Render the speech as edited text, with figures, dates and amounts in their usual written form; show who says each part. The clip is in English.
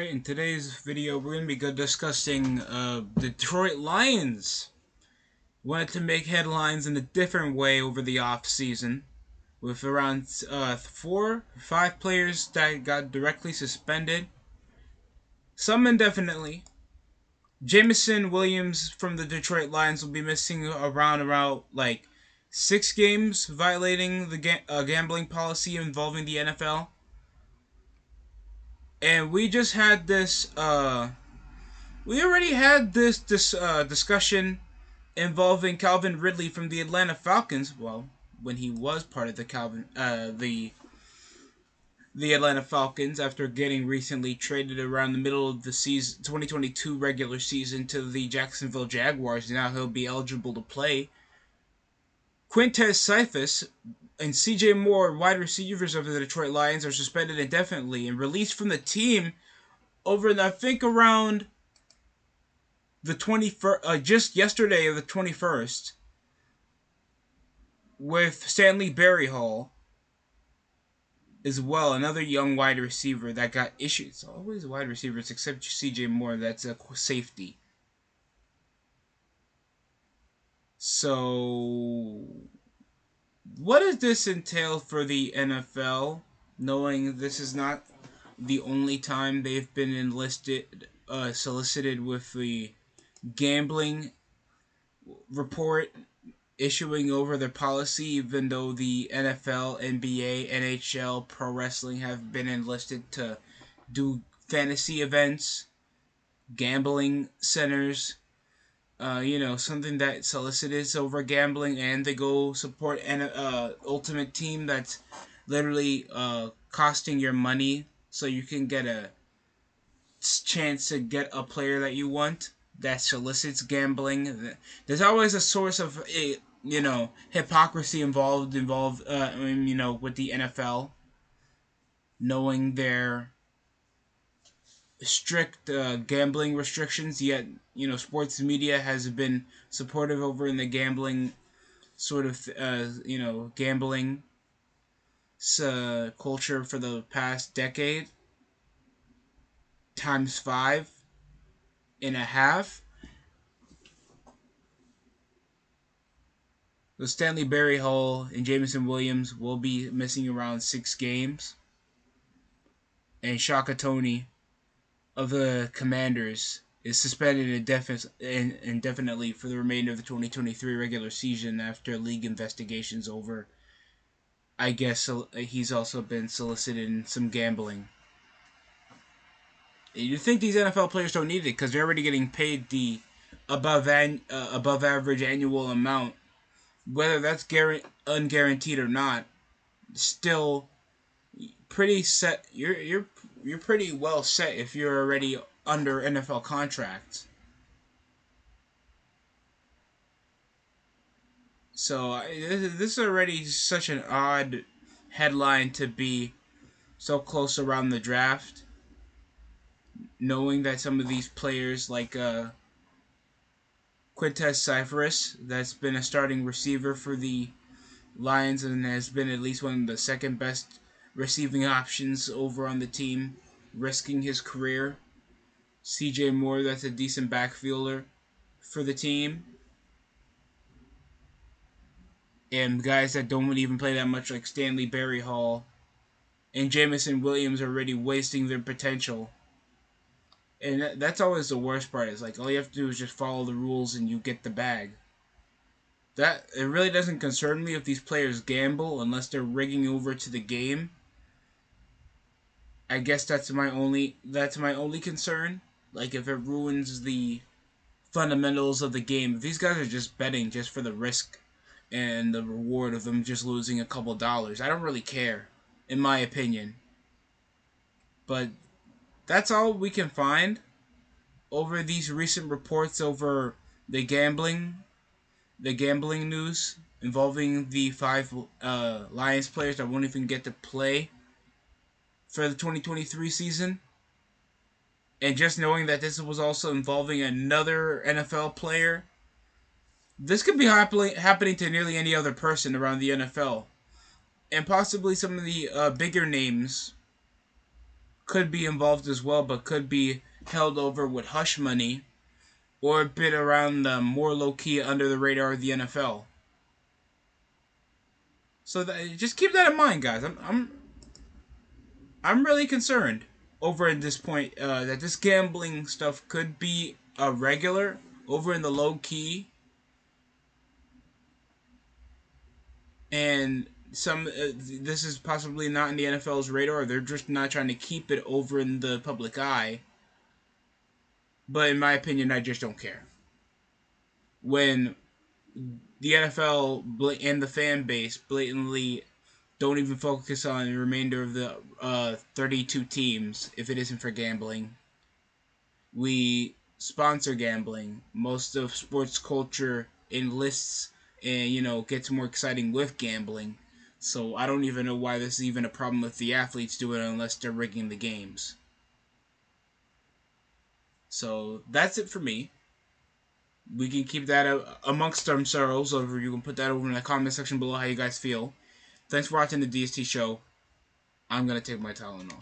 Speaker 1: Alright, in today's video we're going to be discussing the Detroit Lions. Wanted to make headlines in a different way over the off season, with around 4 or 5 players that got directly suspended, some indefinitely. Jameson Williams from the Detroit Lions will be missing around like 6 games, violating the gambling policy involving the NFL. And we just had this we already had this discussion involving Calvin Ridley from the Atlanta Falcons. Well, when he was part of the Atlanta Falcons, after getting recently traded around the middle of the season, 2022 regular season, to the Jacksonville Jaguars. Now he'll be eligible to play. Quintez Cephus and C.J. Moore, wide receivers of the Detroit Lions, are suspended indefinitely and released from the team over, I think, around the 21st, just yesterday of the 21st, with Stanley Berryhill as well, another young wide receiver that got issued. It's always wide receivers except C.J. Moore, that's a safety. So, what does this entail for the NFL, knowing this is not the only time they've been solicited with the gambling report issuing over their policy, even though the NFL, NBA, NHL, pro wrestling have been enlisted to do fantasy events, gambling centers, something that solicits over gambling, and they go support an ultimate team that's literally costing your money so you can get a chance to get a player that you want, that solicits gambling. There's always a source of hypocrisy involved with the NFL, knowing their strict gambling restrictions. Yet sports media has been supportive over in the gambling gambling culture for the past decade times 5.5. So Stanley Berryhill and Jameson Williams will be missing around 6 games. And Shaka Toney of the Commanders is suspended indefinitely for the remainder of the 2023 regular season after league investigations over, I guess he's also been solicited in some gambling. You think these NFL players don't need it because they're already getting paid the above average annual amount, whether that's unguaranteed or not. Still pretty set. You're pretty well set if you're already under NFL contracts. So this is already such an odd headline to be so close around the draft, knowing that some of these players like Quintez Cephus, that's been a starting receiver for the Lions and has been at least one of the second best receiving options over on the team, risking his career. C.J. Moore, that's a decent backfielder for the team. And guys that don't even play that much, like Stanley Berryhill and Jameson Williams, are already wasting their potential. And that's always the worst part. Is like all you have to do is just follow the rules and you get the bag. That it really doesn't concern me if these players gamble unless they're rigging over to the game. I guess that's my only concern. Like if it ruins the fundamentals of the game. If these guys are just betting just for the risk and the reward of them just losing a couple dollars, I don't really care, in my opinion. But that's all we can find over these recent reports over the gambling news involving the 5 Lions players that won't even get to play for the 2023 season. And just knowing that this was also involving another NFL player, this could be happening to nearly any other person around the NFL. And possibly some of the bigger names could be involved as well, but could be held over with hush money or a bit around the more low key under the radar of the NFL. So just keep that in mind, guys. I'm really concerned over at this point that this gambling stuff could be a regular over in the low key, and this is possibly not in the NFL's radar. They're just not trying to keep it over in the public eye. But in my opinion, I just don't care. When the NFL and the fan base blatantly don't even focus on the remainder of the 32 teams if it isn't for gambling. We sponsor gambling. Most of sports culture enlists and, gets more exciting with gambling. So I don't even know why this is even a problem if the athletes do it unless they're rigging the games. So that's it for me. We can keep that amongst ourselves, or you can put that over in the comment section below how you guys feel. Thanks for watching the DST show. I'm going to take my Tylenol.